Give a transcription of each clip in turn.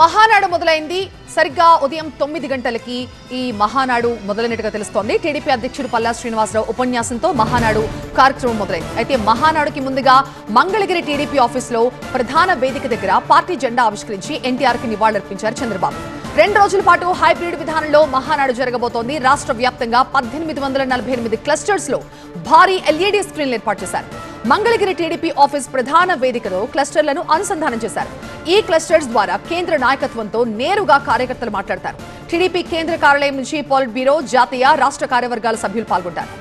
మహానాడు మొదలైంది. సరిగ్గా ఉదయం 9 గంటలకి ఈ మహానాడు మొదలైనట్టుగా తెలుస్తోంది. టీడీపీ అధ్యక్షుడు పల్లా శ్రీనివాసరావు ఉపన్యాసంతో మహానాడు కార్యక్రమం మొదలైంది. అయితే మహానాడుకి ముందుగా మంగళగిరి టీడీపీ ఆఫీసులో ప్రధాన వేదిక దగ్గర పార్టీ జెండా ఆవిష్కరించి ఎన్టీఆర్ కి నివాళులర్పించారు చంద్రబాబు. 2 రోజుల పాటు హైబ్రిడ్ విధానంలో మహానాడు జరగబోతోంది. రాష్ట్ర వ్యాప్తంగా 1848 క్లస్టర్స్ లో భారీ ఎల్ఈడీ స్క్రీన్లు ఏర్పాటు చేశారు. మంగళగిరి టీడీపీ ఆఫీస్ ప్రధాన వేదికలో క్లస్టర్లను అనుసంధానం చేశారు. ఈ క్లస్టర్స్ ద్వారా కేంద్ర నాయకత్వంతో నేరుగా కార్యకర్తలు మాట్లాడతారు. టీడీపీ కేంద్ర కార్యాలయం నుంచి పోలిట్ బ్యూరో, జాతీయ, రాష్ట్ర కార్యవర్గాల సభ్యులు పాల్గొంటారు.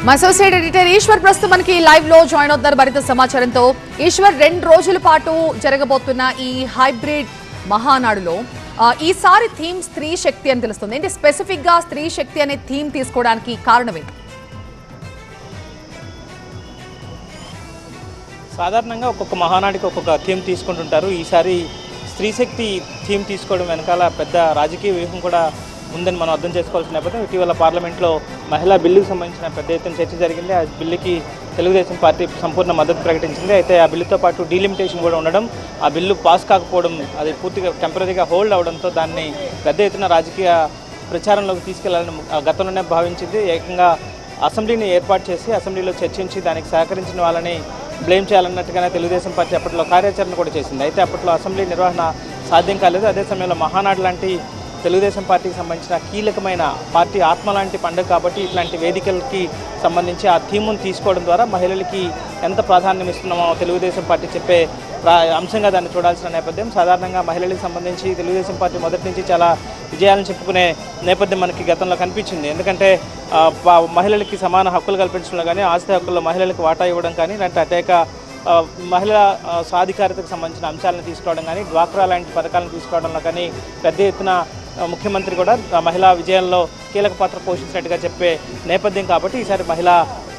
మా అసోసియేట్ ఎడిటర్ ఈశ్వర్ ప్రస్తుతం మనకి లైవ్ లో జాయిన్ అవుతున్నారు మరింత సమాచారంతో. ఈశ్వర్, 2 రోజుల పాటు జరగబోతున్న ఈ హైబ్రిడ్ మహానాడులో ఈసారి థీమ్ స్త్రీ శక్తి అని తెలుస్తుంది. ఏంటి స్పెసిఫిక్ గా స్త్రీ శక్తి అనే థీమ్ తీసుకోవడానికి కారణం ఏంటి? సాధారణంగా ఒక్కొక్క మహానాడికి ఒక్కొక్క థీమ్ తీసుకుంటుంటారు. ఈసారి స్త్రీ శక్తి థీమ్ తీసుకోవడం వెనకాల పెద్ద రాజకీయ వ్యూహం కూడా ఉందని మనం అర్థం చేసుకోవాల్సిన నేపథ్యం. ఇటీవల పార్లమెంట్లో మహిళా బిల్లుకు సంబంధించిన పెద్ద ఎత్తున చర్చ జరిగింది. ఆ బిల్లుకి తెలుగుదేశం పార్టీ సంపూర్ణ మద్దతు ప్రకటించింది. అయితే ఆ బిల్లుతో పాటు డీలిమిటేషన్ కూడా ఉండడం, ఆ బిల్లు పాస్ కాకపోవడం, అది పూర్తిగా టెంపరీగా హోల్డ్ అవడంతో దాన్ని పెద్ద ఎత్తున రాజకీయ ప్రచారంలోకి తీసుకెళ్లాలని గతంలోనే భావించింది. ఏకంగా అసెంబ్లీని ఏర్పాటు చేసి అసెంబ్లీలో చర్చించి దానికి సహకరించిన వాళ్ళని బ్లేమ్ చేయాలన్నట్టుగానే తెలుగుదేశం పార్టీ అప్పట్లో కార్యాచరణ కూడా చేసింది. అయితే అప్పట్లో అసెంబ్లీ నిర్వహణ సాధ్యం కాలేదు. అదే సమయంలో మహానాడు లాంటి తెలుగుదేశం పార్టీకి సంబంధించిన కీలకమైన పార్టీ ఆత్మ లాంటి పండుగ కాబట్టి ఇట్లాంటి వేదికలకి సంబంధించి ఆ థీమును తీసుకోవడం ద్వారా మహిళలకి ఎంత ప్రాధాన్యం ఇస్తున్నామో తెలుగుదేశం పార్టీ చెప్పే అంశంగా దాన్ని చూడాల్సిన నేపథ్యం. సాధారణంగా మహిళలకు సంబంధించి తెలుగుదేశం పార్టీ మొదటి నుంచి చాలా విజయాలను చెప్పుకునే నేపథ్యం మనకి గతంలో కనిపించింది. ఎందుకంటే మహిళలకి సమాన హక్కులు కల్పించడంలో కానీ, ఆస్తి హక్కుల్లో మహిళలకు వాటా ఇవ్వడం కానీ, ఇలాంటి అనేక మహిళా సాధికారతకు సంబంధించిన అంశాలను తీసుకోవడం కానీ, డ్వాక్రా లాంటి పథకాలను తీసుకోవడంలో కానీ పెద్ద ఎత్తున ముఖ్యమంత్రి కూడా మహిళా విజయంలో కీలక పాత్ర పోషించినట్టుగా చెప్పే నేపథ్యం కాబట్టి ఈసారి మహిళా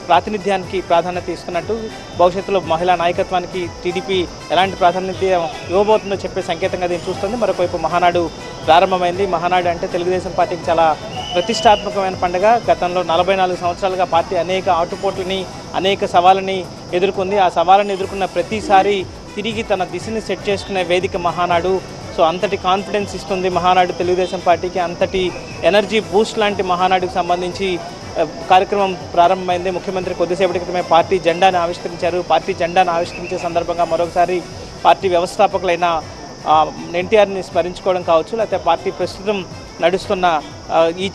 ప్రాతినిధ్యానికి ప్రాధాన్యత ఇస్తున్నట్టు, భవిష్యత్తులో మహిళా నాయకత్వానికి టీడీపీ ఎలాంటి ప్రాధాన్యత ఇవ్వబోతుందో చెప్పే సంకేతంగా దీన్ని చూస్తుంది. మరొకవైపు మహానాడు ప్రారంభమైంది. మహానాడు అంటే తెలుగుదేశం పార్టీకి చాలా ప్రతిష్టాత్మకమైన పండుగ. గతంలో 44 సంవత్సరాలుగా పార్టీ అనేక ఆటుపోట్లని, అనేక సవాళ్ళని ఎదుర్కొంది. ఆ సవాళ్ళని ఎదుర్కొన్న ప్రతిసారి తిరిగి తన దిశని సెట్ చేసుకునే వేదిక మహానాడు. సో అంతటి కాన్ఫిడెన్స్ ఇస్తుంది మహానాడు తెలుగుదేశం పార్టీకి. అంతటి ఎనర్జీ బూస్ట్ లాంటి మహానాడుకు సంబంధించి కార్యక్రమం ప్రారంభమైంది. ముఖ్యమంత్రి కొద్దిసేపటి క్రితమే పార్టీ జెండాను ఆవిష్కరించారు. పార్టీ జెండాను ఆవిష్కరించే సందర్భంగా మరొకసారి పార్టీ వ్యవస్థాపకులైన ఎన్టీఆర్ని స్మరించుకోవడం కావచ్చు, లేకపోతే పార్టీ ప్రస్తుతం నడుస్తున్న ఈ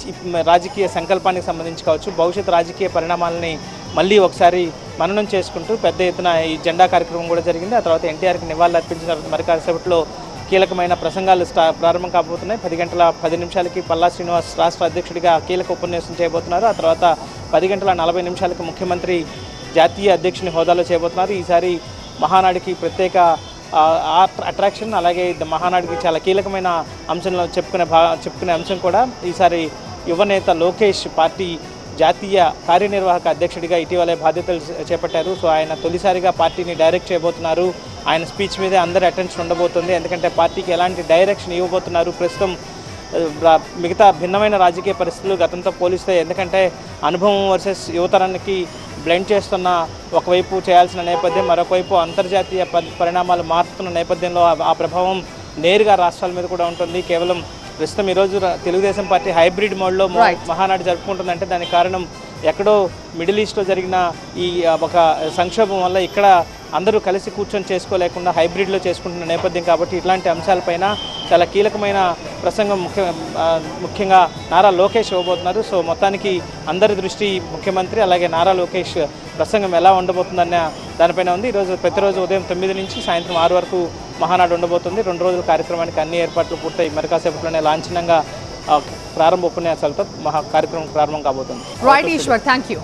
రాజకీయ సంకల్పానికి సంబంధించి కావచ్చు, భవిష్యత్ రాజకీయ పరిణామాలని మళ్ళీ ఒకసారి మననం చేసుకుంటూ పెద్ద ఎత్తున ఈ జెండా కార్యక్రమం కూడా జరిగింది. ఆ తర్వాత ఎన్టీఆర్కి నివాళులు అర్పించిన తర్వాత మరి కాసేపట్లో కీలకమైన ప్రసంగాలు ప్రారంభం కాబోతున్నాయి. 10 గంటల 10 నిమిషాలకి పల్లా శ్రీనివాస్ రాష్ట్ర అధ్యక్షుడిగా కీలక ఉపన్యాసం చేయబోతున్నారు. ఆ తర్వాత 10 గంటల 40 నిమిషాలకి ముఖ్యమంత్రి జాతీయ అధ్యక్షుని హోదాలో చేయబోతున్నారు. ఈసారి మహానాడుకి ప్రత్యేక అట్రాక్షన్, అలాగే మహానాడుకి చాలా కీలకమైన అంశంలో చెప్పుకునే అంశం కూడా ఈసారి యువనేత లోకేష్ పార్టీ జాతీయ కార్యనిర్వాహక అధ్యక్షుడిగా ఇటీవలే బాధ్యతలు చేపట్టారు. సో ఆయన తొలిసారిగా పార్టీని డైరెక్ట్ చేయబోతున్నారు. ఆయన స్పీచ్ మీదే అందరి అటెన్షన్ ఉండబోతుంది. ఎందుకంటే పార్టీకి ఎలాంటి డైరెక్షన్ ఇవ్వబోతున్నారు, ప్రస్తుతం మిగతా భిన్నమైన రాజకీయ పరిస్థితులు గతంతో పోలిస్తే, ఎందుకంటే అనుభవం వర్సెస్ యువతరానికి బ్లెండ్ చేస్తున్న ఒకవైపు చేయాల్సిన నేపథ్యం, మరొకవైపు అంతర్జాతీయ పరిణామాలు మారుతున్న నేపథ్యంలో ఆ ప్రభావం నేరుగా రాష్ట్రాల మీద కూడా ఉంటుంది. కేవలం ప్రస్తుతం ఈరోజు తెలుగుదేశం పార్టీ హైబ్రిడ్ మోడ్లో మహానాడు జరుపుకుంటుందంటే దానికి కారణం ఎక్కడో మిడిల్ ఈస్ట్లో జరిగిన ఈ ఒక సంక్షోభం వల్ల ఇక్కడ అందరూ కలిసి కూర్చొని చేసుకోలేకుండా హైబ్రిడ్లో చేసుకుంటున్న నేపథ్యం కాబట్టి ఇట్లాంటి అంశాలపైన చాలా కీలకమైన ప్రసంగం ముఖ్యంగా నారా లోకేష్ ఇవ్వబోతున్నారు. సో మొత్తానికి అందరి దృష్టి ముఖ్యమంత్రి అలాగే నారా లోకేష్ ప్రసంగం ఎలా ఉండబోతుందన్న దానిపైన ఉంది. ఈరోజు ప్రతిరోజు ఉదయం 9 నుంచి సాయంత్రం 6 వరకు మహానాడు ఉండబోతుంది. 2 రోజుల కార్యక్రమానికి అన్ని ఏర్పాట్లు పూర్తయి మరి కాసేపట్లోనే లాంఛనంగా ప్రారంభ ఉపన్యాసాలతో కార్యక్రమం ప్రారంభం కాబోతుంది. Right Eshwar, thank you.